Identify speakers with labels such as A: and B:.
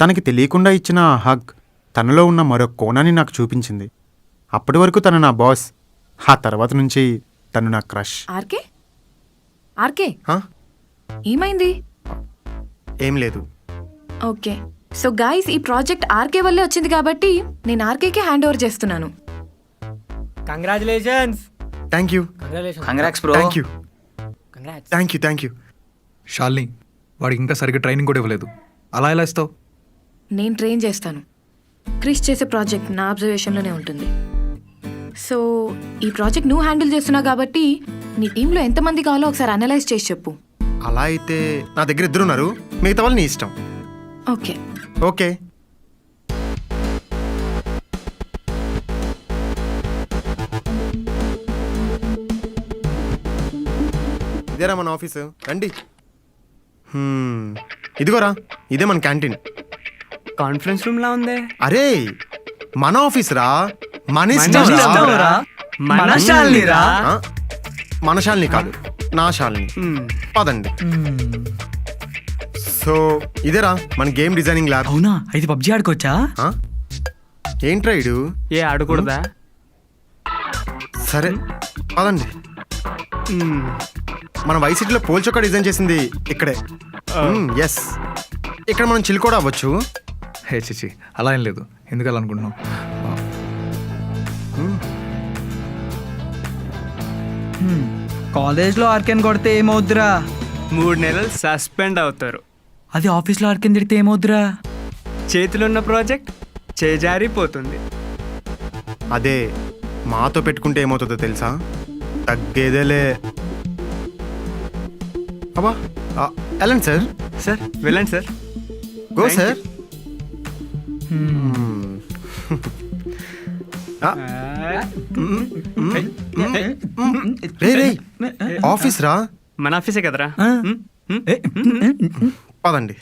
A: తనకి తెలియకుండా ఇచ్చిన ఆ హగ్ తనలో ఉన్న మరో కోణాన్ని నాకు చూపించింది. అప్పటి వరకు తను నా బాస్, ఆ తర్వాత నుంచి తను నా క్రష్.
B: ఆర్కే ఆర్కే
A: హా?
B: ఏమైంది?
A: ఏం లేదు.
B: ఓకే, సో గైస్ ఈ ప్రాజెక్ట్ ఆర్కే వల్లే వచ్చింది కాబట్టి నేను ఆర్కేకే హ్యాండ్ ఓవర్ చేస్తున్నాను.
C: Congratulations.
A: Thank you,
D: congrats bro.
A: Thank you, thank you, thank you.
E: Shalini, వాడికి ఇంకా సరిగ్గా ట్రైనింగ్ కూడా ఇవ్వలేదు. అలా ఎలా ఇస్తావు?
B: నేను ట్రైన్ చేస్తాను. క్రిష్ చేసే ప్రాజెక్ట్ నా అబ్జర్వేషన్లోనే ఉంటుంది. సో ఈ ప్రాజెక్ట్ నువ్వు హ్యాండిల్ చేస్తున్నావు కాబట్టి నీ టీంలో ఎంతమంది కావాలో ఒకసారి అనలైజ్ చేసి చెప్పు.
A: అలా అయితే నా దగ్గర ఇద్దరు ఉన్నారు, మిగతా వాళ్ళు నీ ఇష్టం.
B: ఓకే.
A: ఓకే. ఇదేరా మన ఆఫీసు, రండి. ఇదిగోరా, ఇదే మన క్యాంటీన్.
C: కాన్ఫరెన్స్ రూమ్ లా ఉంది.
A: అరే మన ఆఫీస్ రా, మన
C: మన శాలిని రా.
A: మన శాలిని కాదు, నా శాలిని. పదండి. సో ఇదేరా మన గేమ్ డిజైనింగ్ ల్యాబ్.
F: అవునా, అయితే పబ్జీ ఆడుకోవచ్చా?
A: ఏంట్రా ఇడు?
C: ఏ ఆడకూడదా?
A: సరే పదండి. మన వైసిటీలో పోల్చొక్క డిజైన్ చేసింది ఇక్కడే. ఎస్, ఇక్కడ మనం చిల్ కూడా అవ్వచ్చు.
E: హే చిచి, అలా ఏం లేదు. ఎందుకు అలా అనుకుంటున్నావు?
F: కాలేజ్లో ఆర్కెన్ కొడితే ఏమవుద్దిరా?
C: 3 నెలలు సస్పెండ్ అవుతారు.
F: అది ఆఫీస్లో ఆర్కెన్ తిడితే ఏమవుద్దిరా?
C: చేతిలో ఉన్న ప్రాజెక్ట్ చేజారిపోతుంది.
A: అదే మాతో పెట్టుకుంటే ఏమవుతుందో తెలుసా? తగ్గేదేలే. అబ్బా, వెళ్ళండి సార్.
C: సార్ వెళ్ళండి సార్.
A: Go
C: Thank
A: sir. రే రే, ఆఫీస్ రా.
C: మన ఆఫీసే కదరా.
F: ఆ.
C: మ్?
A: పదండి.